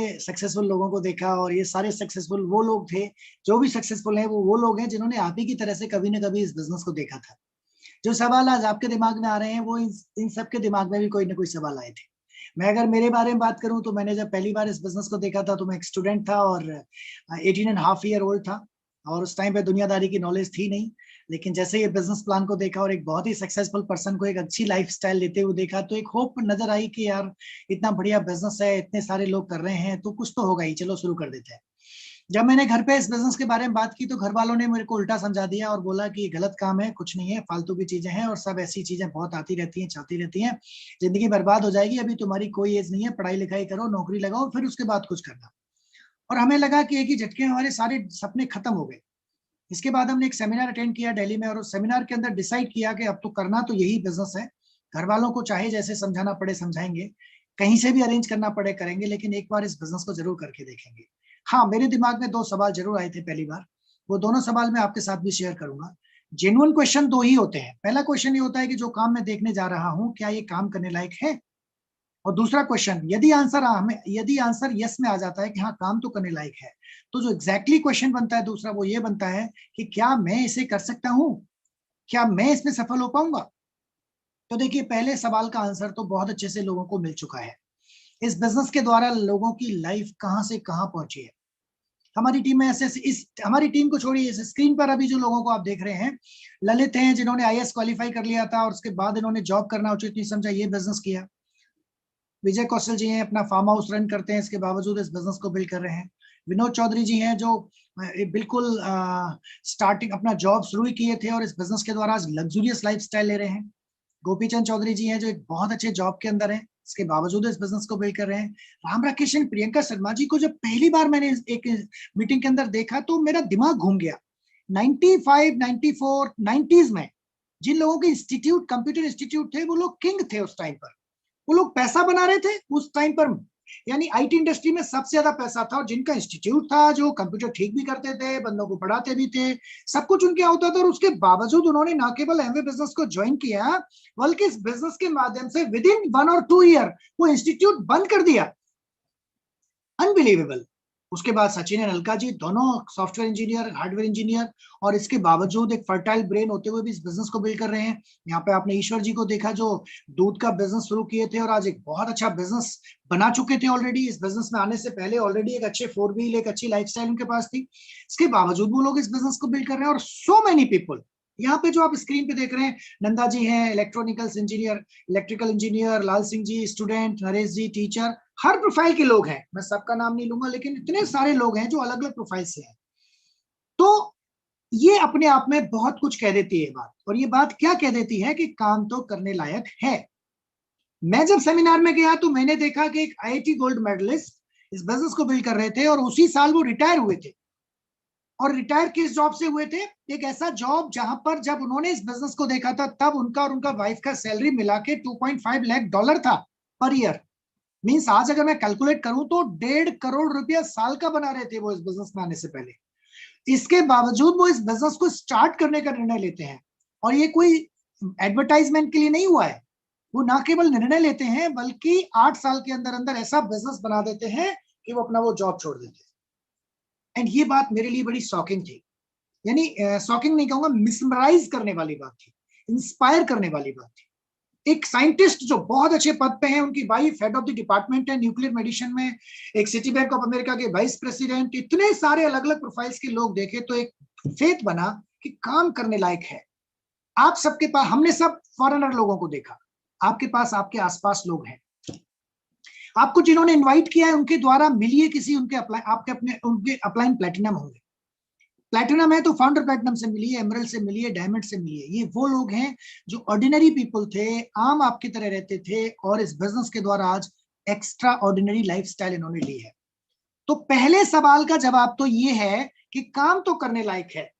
के सक्सेसफुल लोगों को देखा और ये सारे सक्सेसफुल वो लोग थे, जो भी सक्सेसफुल हैं वो लोग हैं जिन्होंने आप ही की तरह से कभी ना कभी इस बिजनेस को देखा था। जो सवाल आज आपके दिमाग में आ रहे हैं वो इन सबके दिमाग में भी कोई ना कोई सवाल आए थे। मैं अगर मेरे बारे में बात करूं तो मैंने जब पहली बार इस बिजनेस को देखा था तो मैं एक स्टूडेंट था और 18.5 ईयर ओल्ड था और उस टाइम पे दुनियादारी की नॉलेज थी नहीं। लेकिन जैसे ये बिजनेस प्लान को देखा और एक बहुत ही सक्सेसफुल पर्सन को एक अच्छी लाइफस्टाइल लेते हुए देखा तो एक होप नजर आई कि यार इतना बढ़िया बिजनेस है, इतने सारे लोग कर रहे हैं तो कुछ तो होगा ही, चलो शुरू कर देते हैं। जब मैंने घर पे इस बिजनेस के बारे में बात की तो घर वालों ने मेरे को उल्टा समझा दिया और बोला कि ये गलत काम है, कुछ नहीं है, फालतू की चीजें हैं और सब ऐसी चीजें बहुत आती रहती हैं, चाहती रहती हैं, जिंदगी बर्बाद हो जाएगी, अभी तुम्हारी कोई एज नहीं है, पढ़ाई लिखाई करो, नौकरी लगाओ, फिर उसके बाद कुछ करना। और हमें लगा कि एक ही झटके में हमारे सारे सपने खत्म हो गए। इसके बाद हमने एक सेमिनार अटेंड किया दिल्ली में और उस सेमिनार के अंदर डिसाइड किया कि अब तो करना तो यही बिजनेस है। घर वालों को चाहे जैसे समझाना पड़े समझाएंगे, कहीं से भी अरेंज करना पड़े करेंगे, लेकिन एक बार इस बिजनेस को जरूर करके देखेंगे। हाँ, मेरे दिमाग में 2 सवाल जरूर आए थे पहली बार, वो दोनों सवाल मैं आपके साथ भी शेयर करूंगा। जेन्युइन क्वेश्चन 2 ही होते हैं। पहला क्वेश्चन ये होता है कि जो काम मैं देखने जा रहा हूँ क्या ये काम करने लायक है, और दूसरा क्वेश्चन यदि आंसर यस में आ जाता है कि हाँ काम तो करने लायक है, तो जो एग्जैक्टली क्वेश्चन बनता है दूसरा वो ये बनता है कि क्या मैं इसे कर सकता हूं, क्या मैं इसमें सफल हो पाऊंगा। तो देखिए पहले सवाल का आंसर तो बहुत अच्छे से लोगों को मिल चुका है। इस बिजनेस के द्वारा लोगों की लाइफ कहां से कहां पहुंची है। हमारी टीम में ऐसे इस हमारी टीम को छोड़िए, इस स्क्रीन पर अभी जो लोगों को आप देख रहे हैं, ललित हैं जिन्होंने आईएएस क्वालिफाई कर लिया था और उसके बाद इन्होंने जॉब करना उचित नहीं समझा, ये बिजनेस किया। विजय कौशल जी हैं, अपना फार्म हाउस रन करते हैं, इसके बावजूद इस बिजनेस को बिल्ड कर रहे हैं। विनोद चौधरी जी हैं जो बिल्कुल स्टार्टिंग अपना जॉब शुरू ही किए थे और इस बिजनेस के द्वारा आज लग्जूरियस लाइफस्टाइल ले रहे हैं। गोपीचंद चौधरी जी हैं जो एक बहुत अच्छे जॉब के अंदर हैं, इसके बावजूद इस बिजनेस को बिल्ड कर रहे हैं। राम राकेश एंड प्रियंका शर्मा जी को जब पहली बार मैंने एक मीटिंग के अंदर देखा तो मेरा दिमाग घूम गया। 95, 94, 90s में जिन लोगों के इंस्टीट्यूट, कंप्यूटर इंस्टीट्यूट थे, वो लोग किंग थे उस टाइम पर, वो लोग पैसा बना रहे थे उस टाइम पर। यानी आईटी इंडस्ट्री में सबसे ज्यादा पैसा था और जिनका इंस्टीट्यूट था, जो कंप्यूटर ठीक भी करते थे, बंदों को पढ़ाते भी थे, सब कुछ उनके होता था। और उसके बावजूद उन्होंने ना केवल एमवे बिजनेस को ज्वाइन किया बल्कि इस बिजनेस के माध्यम से विद इन 1 और 2 ईयर वो इंस्टीट्यूट बंद कर दिया। अनबिलीवेबल। उसके बाद सचिन एंड अलका जी दोनों सॉफ्टवेयर इंजीनियर, हार्डवेयर इंजीनियर, और इसके बावजूद एक फर्टाइल ब्रेन होते हुए भी इस बिजनेस को बिल्ड कर रहे हैं। यहाँ पे आपने ईश्वर जी को देखा जो दूध का बिजनेस शुरू किए थे और आज एक बहुत अच्छा बिजनेस बना चुके थे ऑलरेडी। इस बिजनेस में आने से पहले ऑलरेडी एक अच्छे 4 व्हील, एक अच्छी लाइफस्टाइल उनके पास थी। इसके बावजूद वो लोग इस बिजनेस को बिल्ड कर रहे हैं। और सो मेनी पीपल यहाँ पे जो आप स्क्रीन पे देख रहे हैं, नंदा जी हैं इलेक्ट्रॉनिकल्स इंजीनियर, इलेक्ट्रिकल इंजीनियर, लाल सिंह जी स्टूडेंट, नरेश जी टीचर, हर प्रोफाइल के लोग हैं, मैं सबका नाम नहीं लूंगा लेकिन इतने सारे लोग हैं जो अलग अलग प्रोफाइल से हैं। तो ये अपने आप में बहुत कुछ कह देती है बात। और ये बात क्या कह देती है कि काम तो करने लायक है। मैं जब सेमिनार में गया तो मैंने देखा कि एक आईआईटी गोल्ड मेडलिस्ट इस बिजनेस को बिल्ड कर रहे थे और उसी साल वो रिटायर हुए थे। और रिटायर किस जॉब से हुए थे? एक ऐसा जॉब जहां पर जब उन्होंने इस बिजनेस को देखा था तब उनका और उनका वाइफ का सैलरी मिला के $2.5 लाख था पर ईयर। मीन्स आज अगर मैं कैलकुलेट करूं तो 1.5 करोड़ रुपया साल का बना रहे थे वो इस बिजनेस में आने से पहले। इसके बावजूद वो इस बिजनेस को स्टार्ट करने का निर्णय लेते हैं। और ये कोई एडवर्टाइजमेंट के लिए नहीं हुआ है, वो ना केवल निर्णय लेते हैं बल्कि 8 साल के अंदर अंदर ऐसा बिजनेस बना देते हैं कि वो अपना वो जॉब छोड़ देते हैं। एंड ये बात मेरे लिए बड़ी शॉकिंग थी, यानी शॉकिंग नहीं कहूंगा, मिसमराइज करने वाली बात थी, इंस्पायर करने वाली बात थी। एक साइंटिस्ट जो बहुत अच्छे पद पे हैं, उनकी wife head of the department है न्यूक्लियर मेडिसिन में, एक सिटी बैंक ऑफ अमेरिका के वाइस प्रेसिडेंट, इतने सारे अलग अलग प्रोफाइल्स के लोग देखे तो एक फेथ बना कि काम करने लायक है। आप सबके पास, हमने सब फॉरेनर लोगों को देखा, आपके पास आपके आसपास लोग हैं, आपको जिन्होंने इन्वाइट किया है उनके द्वारा मिलिए किसी, उनके अपलाइन प्लेटिनम होंगे। प्लैटिनम है तो फाउंडर प्लैटिनम से मिलिए, एमरल्ड से मिलिए, डायमंड से मिलिए। ये वो लोग हैं जो ऑर्डिनरी पीपल थे, आम आपकी तरह रहते थे और इस बिजनेस के द्वारा आज एक्स्ट्रा ऑर्डिनरी लाइफस्टाइल इन्होंने ली है। तो पहले सवाल का जवाब तो ये है कि काम तो करने लायक है।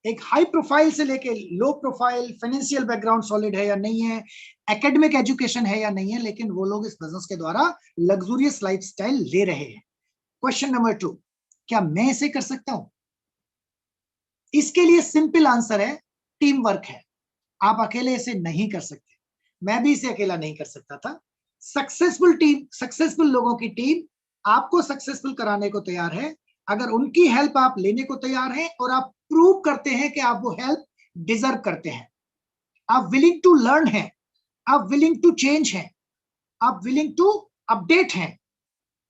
एक हाई प्रोफाइल से लेके low profile, financial background solid है या नहीं है, एकेडमिक एजुकेशन है या नहीं है, लेकिन वो लोग इस बिजनेस के द्वारा लग्जूरियस लाइफस्टाइल ले रहे हैं। क्वेश्चन नंबर 2, क्या मैं इसे कर सकता हूं? इसके लिए सिंपल आंसर है, टीम वर्क है। आप अकेले इसे नहीं कर सकते, मैं भी इसे अकेला नहीं कर सकता था। सक्सेसफुल टीम, सक्सेसफुल लोगों की टीम आपको सक्सेसफुल कराने को तैयार है अगर उनकी हेल्प आप लेने को तैयार हैं और आप प्रूव करते हैं कि आप वो हेल्प डिजर्व करते हैं, आप विलिंग टू लर्न हैं, आप विलिंग टू चेंज हैं, आप विलिंग टू अपडेट हैं,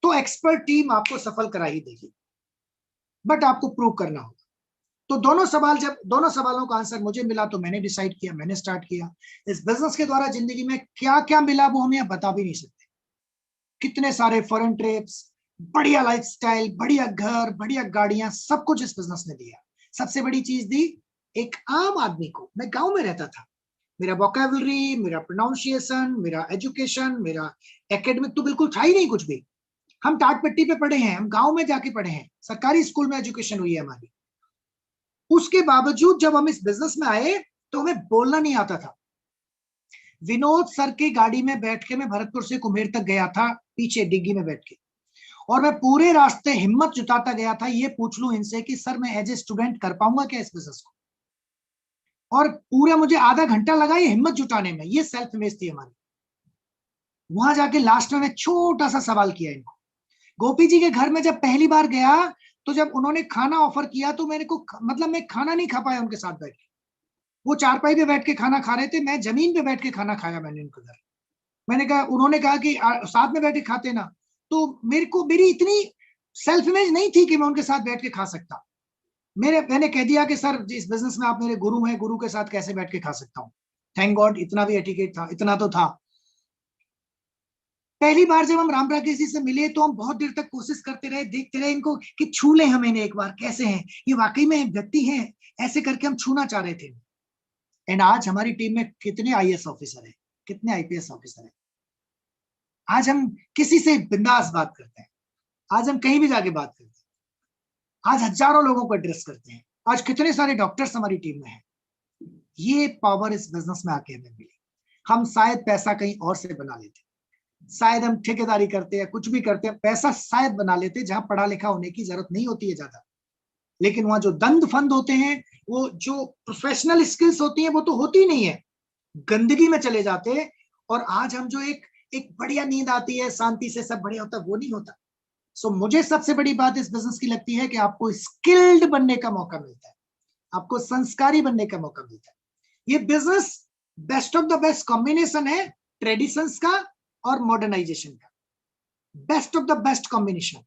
तो एक्सपर्ट टीम आपको सफल करा ही देगी, बट आपको प्रूव करना होगा। तो जब दोनों सवालों का आंसर मुझे मिला तो मैंने डिसाइड किया, मैंने स्टार्ट किया। इस बिजनेस के द्वारा जिंदगी में क्या क्या मिला वो हम यहाँ बता भी नहीं सकते। कितने सारे फॉरेन ट्रिप्स, बढ़िया लाइफस्टाइल, बढ़िया घर, बढ़िया गाड़ियां, सब कुछ इस बिजनेस ने दिया। सबसे बड़ी चीज दी एक आम आदमी को। मैं गांव में रहता था, मेरा वोकेबलरी, मेरा प्रोनाउंसिएशन, मेरा एजुकेशन, मेरा एकेडमिक तो बिल्कुल था ही नहीं कुछ भी। हम टाट पट्टी पे पढ़े हैं, हम गांव में जाके पढ़े हैं, सरकारी स्कूल में एजुकेशन हुई है हमारी। उसके बावजूद जब हम इस बिजनेस में आए तो हमें बोलना नहीं आता था। विनोद सर की गाड़ी में बैठ के मैं भरतपुर से कुम्हेर तक गया था, पीछे डिग्गी में बैठ के, और मैं पूरे रास्ते हिम्मत जुटाता गया था, ये पूछ लूं इनसे कि सर मैं एज ए स्टूडेंट कर पाऊंगा क्या इस बिजनेस को। और पूरा मुझे आधा घंटा लगा ये हिम्मत जुटाने में। ये सेल्फ इमेज थी हमारी। वहां जाके लास्ट में मैं छोटा सा सवाल किया इनको। गोपी जी के घर में जब पहली बार गया तो जब उन्होंने खाना ऑफर किया तो मेरे को मतलब मैं खाना नहीं खा पाया उनके साथ बैठ के। वो चारपाई पे बैठ के खाना खा रहे थे, मैं जमीन पे बैठ के खाना खाया मैंने उनके घर। मैंने कहा, उन्होंने कहा कि साथ में बैठ के खाते ना। तो मेरी इतनी सेल्फ इमेज नहीं थी कि मैं उनके साथ बैठ के खा सकता। मैंने कह दिया कि सर इस बिजनेस में आप मेरे गुरु हैं, गुरु के साथ कैसे बैठ के खा सकता हूँ। थैंक गॉड इतना भी एटिकेट था, इतना तो था। पहली बार जब हम राम राकेश जी से मिले तो हम बहुत देर तक कोशिश करते रहे, देखते रहे इनको कि छू ले हम इन्हें एक बार, कैसे हैं ये, वाकई में व्यक्ति हैं, ऐसे करके हम छूना चाह रहे थे। एंड आज हमारी टीम में कितने आईएएस ऑफिसर हैं, कितने आईपीएस ऑफिसर हैं। आज हम किसी से बिंदास बात करते हैं, आज हम कहीं भी जाके बात करते हैं, आज हजारों लोगों को एड्रेस करते हैं, आज कितने सारे डॉक्टर्स हमारी टीम में हैं। ये पावर इस बिजनेस में आके हमें मिली। हम शायद पैसा कहीं और से बना लेते, शायद हम ठेकेदारी करते हैं, कुछ भी करते हैं, पैसा शायद बना लेते जहां पढ़ा लिखा होने की जरूरत नहीं होती है ज्यादा। लेकिन वहां जो दंड फंद होते हैं, वो जो प्रोफेशनल स्किल्स होती हैं वो तो होती नहीं है, गंदगी में चले जाते हैं। और आज हम जो एक एक बढ़िया नींद आती है, शांति से सब बढ़िया होता है, वो नहीं होता। सो मुझे सबसे बड़ी बात इस बिजनेस की लगती है कि आपको स्किल्ड बनने का मौका मिलता है, आपको संस्कारी बनने का मौका मिलता है। ये business best of the best combination है ट्रेडिशंस का और मॉडर्नाइजेशन का। Best of the best combination,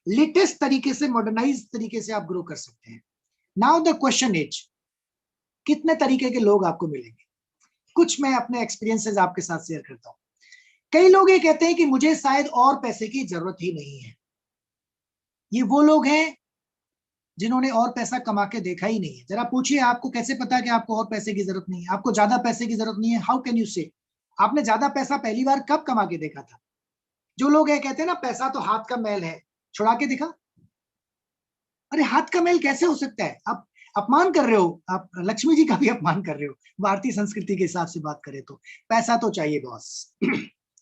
latest तरीके से, मॉडर्नाइज तरीके से आप ग्रो कर सकते हैं। नाउ द क्वेश्चन इज, कितने तरीके के लोग आपको मिलेंगे? कुछ मैं अपने एक्सपीरियंसेस आपके साथ शेयर करता हूं। कई लोग ये कहते हैं कि मुझे शायद और पैसे की जरूरत ही नहीं है। ये वो लोग हैं जिन्होंने और पैसा कमा के देखा ही नहीं है। जरा पूछिए, आपको कैसे पता कि आपको और पैसे की जरूरत नहीं है, आपको ज्यादा पैसे की जरूरत नहीं है? हाउ कैन यू से? आपने ज्यादा पैसा पहली बार कब कमा के देखा था? जो लोग ये कहते हैं ना पैसा तो हाथ का मैल है, छुड़ा के दिखा। अरे हाथ का मैल कैसे हो सकता है? आप अपमान कर रहे हो, आप लक्ष्मी जी का भी अपमान कर रहे हो। भारतीय संस्कृति के हिसाब से बात करें तो पैसा तो चाहिए बॉस।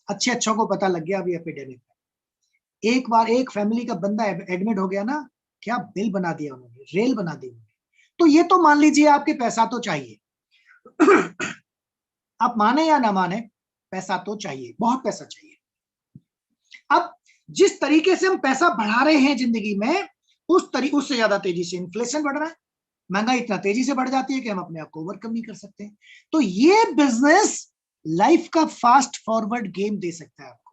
अच्छे अच्छों को पता लग गया अभी एपिडेमिक में। एक बार एक फैमिली का बंदा एडमिट हो गया ना, क्या बिल बना दिया उन्होंने, रेल बना दी उन्होंने। तो ये तो मान लीजिए आपके पैसा तो चाहिए। आप माने या ना माने, पैसा तो चाहिए, बहुत पैसा चाहिए। अब जिस तरीके से हम पैसा बढ़ा रहे हैं जिंदगी में, उससे ज्यादा तेजी से इन्फ्लेशन बढ़ रहा है। महंगाई इतना तेजी से बढ़ जाती है कि हम अपने आप को ओवरकम नहीं कर सकते। तो ये बिजनेस लाइफ का फास्ट फॉरवर्ड गेम दे सकता है आपको।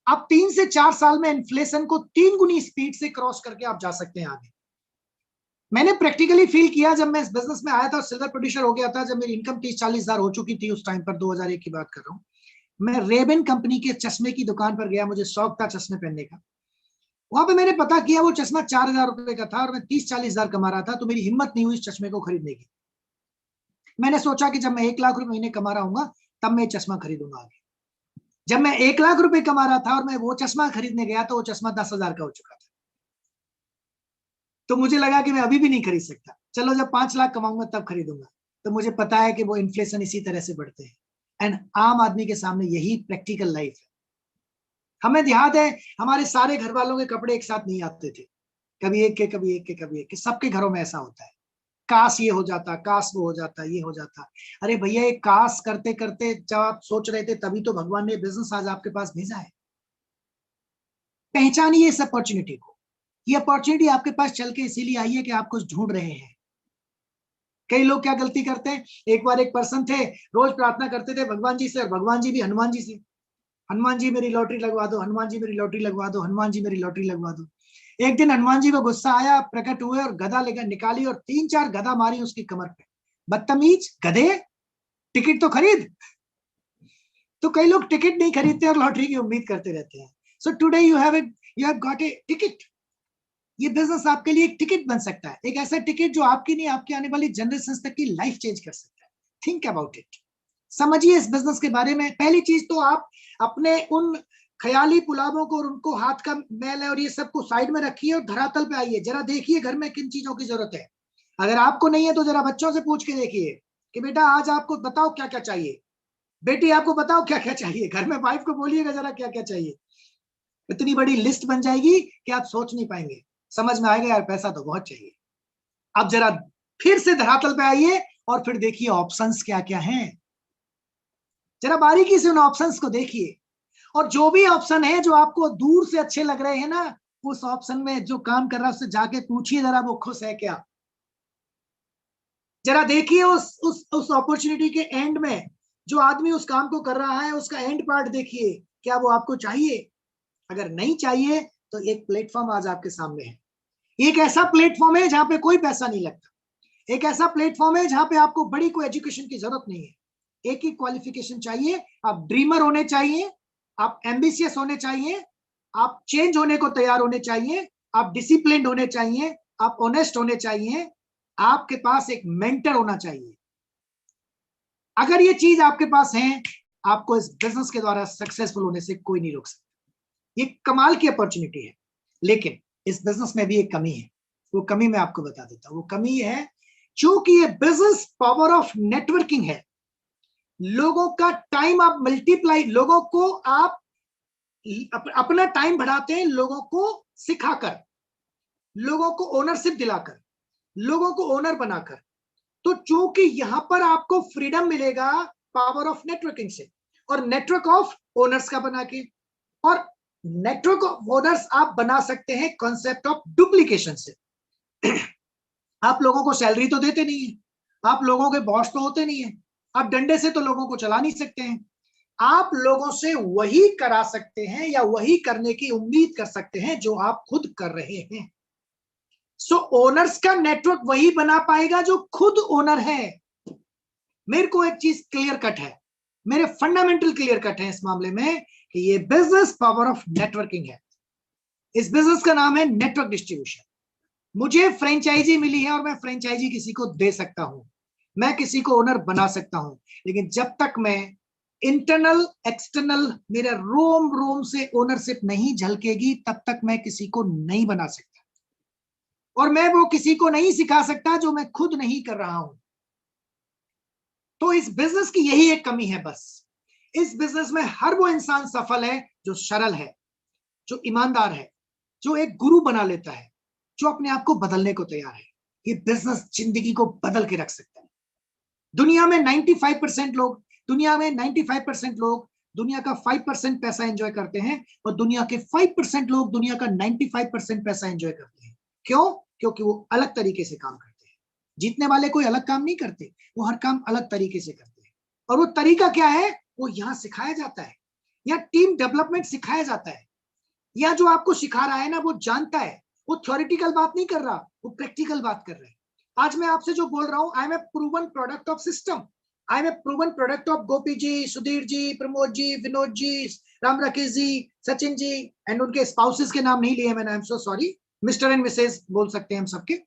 आप 3 से 4 साल में इन्फ्लेशन को 3 गुनी स्पीड से क्रॉस करके आप जा सकते हैं आगे। मैंने प्रैक्टिकली फील किया जब मैं इस बिजनेस में आया था, सिल्वर प्रोड्यूसर हो गया था, जब मेरी इनकम 30-40 हजार हो चुकी थी उस टाइम पर, 2001 की बात कर रहा हूँ। मैं रेबन कंपनी के चश्मे की दुकान पर गया, मुझे शौक था चश्मे पहनने का। वहां पे मैंने पता किया वो चश्मा 4,000 रुपए का था और मैं 30-40 हजार कमा रहा था। तो मेरी हिम्मत नहीं हुई इस चश्मे को खरीदने की। मैंने सोचा कि जब मैं 1 लाख रुपए महीने कमा रहा हूँ तब मैं चश्मा खरीदूंगा आगे। जब मैं 1 लाख रुपए कमा रहा था और मैं वो चश्मा खरीदने गया तो वो चश्मा 10,000 का हो चुका था। तो मुझे लगा कि मैं अभी भी नहीं खरीद सकता, चलो जब 5 लाख कमाऊंगा तब खरीदूंगा। तो मुझे पता है कि वो इन्फ्लेशन इसी तरह से बढ़ते हैं। एंड आम आदमी के सामने यही प्रैक्टिकल लाइफ है। हमें ध्यान है, हमारे सारे घर वालों के कपड़े एक साथ नहीं आते थे, कभी एक के, कभी एक के, कभी एक के। सबके घरों में ऐसा होता है, काश ये हो जाता, काश वो हो जाता, ये हो जाता। अरे भैया, ये काश करते करते जब आप सोच रहे थे तभी तो भगवान ने बिजनेस आज आपके पास भेजा है। पहचानिए इस अपॉर्चुनिटी को। ये अपॉर्चुनिटी आपके पास चल के इसीलिए आई है कि आप कुछ ढूंढ रहे हैं। कई लोग क्या गलती करते हैं, एक बार एक पर्सन थे, रोज प्रार्थना करते थे भगवान जी से, और भगवान जी भी हनुमान जी से, हनुमान जी मेरी लॉटरी लगवा दो, हनुमान जी मेरी लॉटरी लगवा दो, हनुमान जी मेरी लॉटरी लगवा दो। एक दिन हनुमान जी को गुस्सा आया, प्रकट हुए और गदा लेकर निकाली और 3-4 गदा मारी उसकी कमर पे। बदतमीज गधे, टिकट तो खरीद। तो कई लोग टिकट नहीं खरीदते और लॉटरी की उम्मीद करते रहते हैं। So today you have got a ticket. ये बिजनेस आपके लिए एक टिकट बन सकता है, एक ऐसा टिकट जो आपकी नहीं, आपकी आने वाली जनरेशन तक की लाइफ चेंज कर सकता है। Think about it. समझिए इस बिजनेस के बारे में। पहली चीज तो आप अपने उन ख्याली पुलावों को और उनको हाथ का मैल है और ये सब को साइड में रखिए और धरातल पे आइए। जरा देखिए घर में किन चीजों की जरूरत है। अगर आपको नहीं है तो जरा बच्चों से पूछ के देखिए कि बेटा आज आपको बताओ क्या क्या चाहिए, बेटी आपको बताओ क्या क्या चाहिए। घर में वाइफ को बोलिएगा जरा क्या क्या चाहिए। इतनी बड़ी लिस्ट बन जाएगी कि आप सोच नहीं पाएंगे। समझ में आएगा यार पैसा तो बहुत चाहिए। अब जरा फिर से धरातल पे आइए और फिर देखिए ऑप्शंस क्या क्या हैं। जरा बारीकी से उन ऑप्शंस को देखिए, और जो भी ऑप्शन है जो आपको दूर से अच्छे लग रहे हैं ना, उस ऑप्शन में जो काम कर रहा है उससे जाके पूछिए जरा वो खुश है क्या। जरा देखिए उस अपॉर्चुनिटी के एंड में जो आदमी उस काम को कर रहा है उसका एंड पार्ट देखिए, क्या वो आपको चाहिए। अगर नहीं चाहिए तो एक प्लेटफॉर्म आज आपके सामने है। एक ऐसा प्लेटफॉर्म है जहां पे कोई पैसा नहीं लगता। एक ऐसा प्लेटफॉर्म है जहां पे आपको बड़ी कोई एजुकेशन की जरूरत नहीं है। एक ही क्वालिफिकेशन चाहिए, आप ड्रीमर होने चाहिए, आप एम्बिशियस होने चाहिए, आप चेंज होने को तैयार होने चाहिए, आप डिसिप्लिन्ड होने चाहिए, आप ऑनेस्ट होने चाहिए, आपके पास एक मेंटर होना चाहिए। अगर ये चीज आपके पास है, आपको इस बिजनेस के द्वारा सक्सेसफुल होने से कोई नहीं रोक सकता। ये कमाल की अपॉर्चुनिटी है, लेकिन इस बिजनेस में भी एक कमी है। वो कमी मैं आपको बता देता हूं। वो कमी है, चूंकि ये बिजनेस पावर ऑफ नेटवर्किंग है, लोगों का टाइम आप मल्टीप्लाई, लोगों को आप अपना टाइम बढ़ाते हैं, लोगों को सिखाकर, लोगों को ओनरशिप दिलाकर, लोगों को ओनर बनाकर। तो चूंकि यहां पर आपको फ्रीडम मिलेगा पावर ऑफ नेटवर्किंग से, और नेटवर्क ऑफ ओनर्स का बना के, और नेटवर्क ऑफ ओनर्स आप बना सकते हैं कॉन्सेप्ट ऑफ डुप्लीकेशन से। आप लोगों को सैलरी तो देते नहीं है, आप लोगों के बॉस तो होते नहीं है, आप डंडे से तो लोगों को चला नहीं सकते हैं। आप लोगों से वही करा सकते हैं या वही करने की उम्मीद कर सकते हैं जो आप खुद कर रहे हैं। सो ओनर्स का नेटवर्क वही बना पाएगा जो खुद ओनर है। मेरे को एक चीज क्लियर कट है, मेरे फंडामेंटल क्लियर कट है इस मामले में कि ये बिजनेस पावर ऑफ नेटवर्किंग है। इस बिजनेस का नाम है नेटवर्क डिस्ट्रीब्यूशन। मुझे फ्रेंचाइजी मिली है और मैं फ्रेंचाइजी किसी को दे सकता हूं, मैं किसी को ओनर बना सकता हूं, लेकिन जब तक मैं इंटरनल एक्सटर्नल मेरे रोम रोम से ओनरशिप नहीं झलकेगी तब तक मैं किसी को नहीं बना सकता, और मैं वो किसी को नहीं सिखा सकता जो मैं खुद नहीं कर रहा हूं। तो इस बिजनेस की यही एक कमी है बस। इस बिजनेस में हर वो इंसान सफल है जो सरल है, जो ईमानदार है, जो एक गुरु बना लेता है, जो अपने आप को बदलने को तैयार है। ये बिजनेस जिंदगी को बदल के रख सकता है। दुनिया में 95% लोग, दुनिया में 95% लोग दुनिया का 5% पैसा एंजॉय करते हैं, और दुनिया के 5% लोग दुनिया का 95% पैसा एंजॉय करते हैं। क्यों? क्योंकि वो अलग तरीके से काम करते हैं। जीतने वाले कोई अलग काम नहीं करते, वो हर काम अलग तरीके से करते हैं। और वो तरीका क्या है, वो यहाँ सिखाया जाता है। यहाँ टीम डेवलपमेंट सिखाया जाता है। या जो आपको सिखा रहा है ना वो जानता है, वो थ्योरेटिकल बात नहीं कर रहा, वो प्रैक्टिकल बात कर रहा है। आज मैं आपसे जो बोल रहा हूं, I am a proven product of system, I am a proven product of Gopi ji, Sudhir ji, Pramod ji, Vinod ji, Ram Rakesh ji, Sachin ji, and उनके स्पाउसेस के नाम नहीं लिए मैंने, I am so sorry, mister and Mrs बोल सकते हैं हम सबके।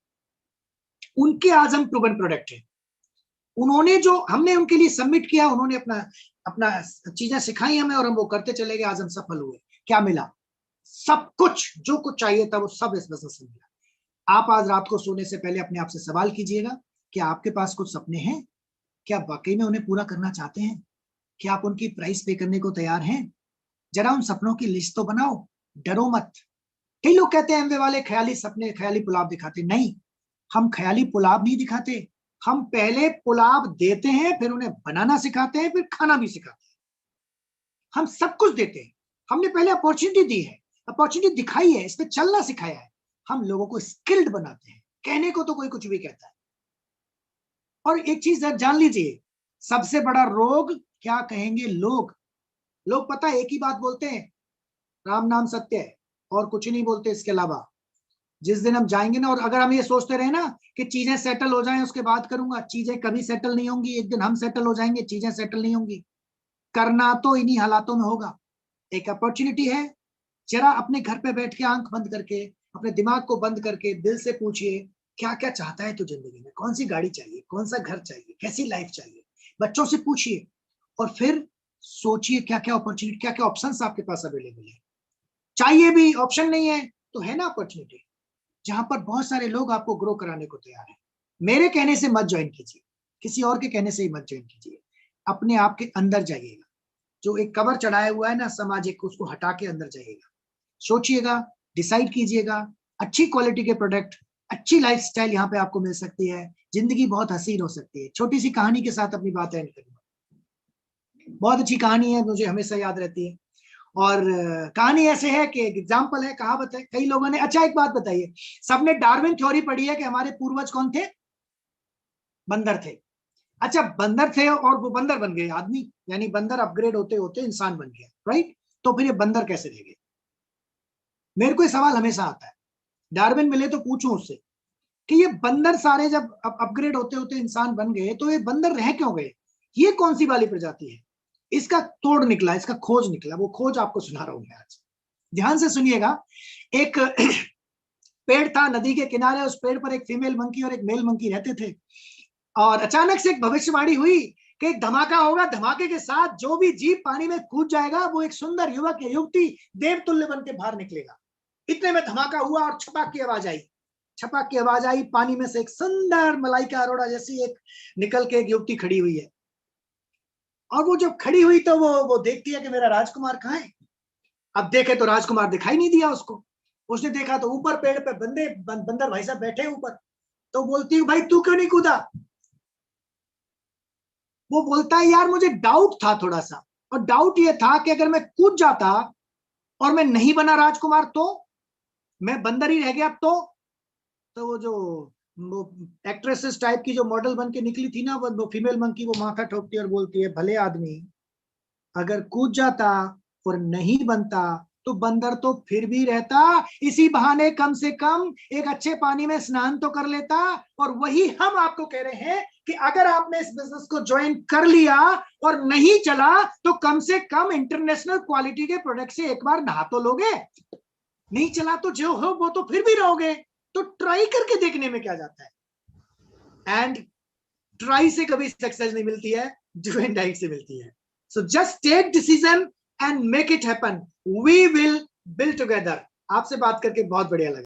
उनके आज हम प्रूवन प्रोडक्ट है। उन्होंने जो हमने उनके लिए सबमिट किया, उन्होंने अपना अपना चीजें सिखाई हमें और हम वो करते चले गए। आज हम सफल हुए। क्या मिला? सब कुछ, जो कुछ चाहिए था वो सब इस बिजनेस में मिला। आप आज रात को सोने से पहले अपने आप से सवाल कीजिएगा, क्या आपके पास कुछ सपने हैं? क्या वाकई में उन्हें पूरा करना चाहते हैं? क्या आप उनकी प्राइस पे करने को तैयार हैं? जरा उन सपनों की लिस्ट तो बनाओ, डरो मत। कई लोग कहते हैं एमवे वाले ख्याली सपने, ख्याली पुलाव दिखाते। नहीं, हम ख्याली पुलाव नहीं दिखाते, हम पहले पुलाव देते हैं, फिर उन्हें बनाना सिखाते हैं, फिर खाना भी सिखाते हैं। हम सब कुछ देते हैं, हमने पहले अपॉर्चुनिटी दी है, अपॉर्चुनिटी दिखाई है, इस पे चलना सिखाया है, हम लोगों को स्किल्ड बनाते हैं। कहने को तो कोई कुछ भी कहता है। और एक चीज जान लीजिए, सबसे बड़ा रोग क्या कहेंगे लोग? लोग पता है एक ही बात बोलते हैं, राम नाम सत्य है, और कुछ नहीं बोलते इसके अलावा। जिस दिन हम जाएंगे ना, और अगर हम ये सोचते रहे ना कि चीजें सेटल हो जाएं उसके बाद करूंगा, चीजें कभी सेटल नहीं होंगी। एक दिन हम सेटल हो जाएंगे, चीजें सेटल नहीं होंगी। करना तो इन्हीं हालातों में होगा। एक अपॉर्चुनिटी है, जरा अपने घर पे बैठ के आंख बंद करके, अपने दिमाग को बंद करके दिल से पूछिए, क्या क्या चाहता है तू जिंदगी में? कौन सी गाड़ी चाहिए, कौन सा घर चाहिए, कैसी लाइफ चाहिए? बच्चों से पूछिए, और फिर सोचिए क्या क्या अपॉर्चुनिटी, क्या क्या ऑप्शंस आपके पास अवेलेबल है। चाहिए भी, ऑप्शन नहीं है तो है ना अपॉर्चुनिटी, जहां पर बहुत सारे लोग आपको ग्रो कराने को तैयार हैं। मेरे कहने से मत ज्वाइन कीजिए, किसी और के कहने से ही मत ज्वाइन कीजिए, अपने आप के अंदर जाइएगा। जो एक कवर चढ़ाया हुआ है ना सामाजिक, उसको हटा के अंदर जाइएगा, सोचिएगा, डिसाइड कीजिएगा। अच्छी क्वालिटी के प्रोडक्ट, अच्छी लाइफस्टाइल यहाँ पे आपको मिल सकती है, जिंदगी बहुत हसीन हो सकती है। छोटी सी कहानी के साथ अपनी बात एंड करूंगा। बहुत अच्छी कहानी है, मुझे हमेशा याद रहती है। और कहानी ऐसे है कि एग्जाम्पल है, कहावत है, कई लोगों ने, अच्छा एक बात बताइए, सबने डार्विन थ्योरी पढ़ी है कि हमारे पूर्वज कौन थे? बंदर थे। अच्छा, बंदर थे और वो बंदर बन गए आदमी, यानी बंदर अपग्रेड होते होते इंसान बन गया, राइट? तो फिर ये बंदर कैसे रह गए? मेरे को ये सवाल हमेशा आता है, डार्विन मिले तो पूछूं उससे कि ये बंदर सारे जब अपग्रेड होते होते इंसान बन गए, तो ये बंदर रह क्यों गए? ये कौन सी वाली प्रजाति है? इसका तोड़ निकला, इसका खोज निकला, वो खोज आपको सुना रहा हूं मैं आज। ध्यान से सुनिएगा। एक पेड़ था नदी के किनारे, उस पेड़ पर एक फीमेल मंकी और एक मेल मंकी रहते थे। और अचानक से एक भविष्यवाणी हुई कि एक धमाका होगा, धमाके के साथ जो भी जीव पानी में कूद जाएगा वो एक सुंदर युवक या युवती देवतुल्य बन के बाहर निकलेगा। इतने में धमाका हुआ और छपाक की आवाज आई, छपाक की आवाज आई, पानी में से एक सुंदर मलाइका अरोड़ा जैसी एक निकल के एक युवती खड़ी हुई है। और वो जब खड़ी हुई तो वो देखती है कि मेरा राजकुमार कहाँ है। अब देखे तो राजकुमार दिखाई नहीं दिया उसको। उसने देखा तो ऊपर पेड़ पे बंदर भाई साहब बैठे ऊपर। तो बोलती है, भाई तू क्यों नहीं कूदा? वो बोलता है, यार मुझे डाउट था थोड़ा सा, और डाउट ये था कि अगर मैं कूद जाता और मैं नहीं बना राजकुमार, तो मैं बंदर ही रह गया, तो वो जो वो एक्ट्रेसेस टाइप की जो मॉडल बन के निकली थी ना, वो फीमेल मंकी, वो माथा ठोकती है और बोलती है, भले आदमी, अगर कूद जाता और नहीं बनता तो बंदर तो फिर भी रहता, इसी बहाने कम से कम एक अच्छे पानी में स्नान तो कर लेता। और वही हम आपको कह रहे हैं कि अगर आपने इस बिजनेस को ज्वाइन कर लिया और नहीं चला, तो कम से कम इंटरनेशनल क्वालिटी के प्रोडक्ट से एक बार नहा तो लोगे। नहीं चला तो जो हो वो तो फिर भी रहोगे। तो ट्राई करके देखने में क्या जाता है? एंड ट्राई से कभी सक्सेस नहीं मिलती है, डू एंड डाई से मिलती है। So just take decision and make it happen, we will build together. आपसे बात करके बहुत बढ़िया लगा।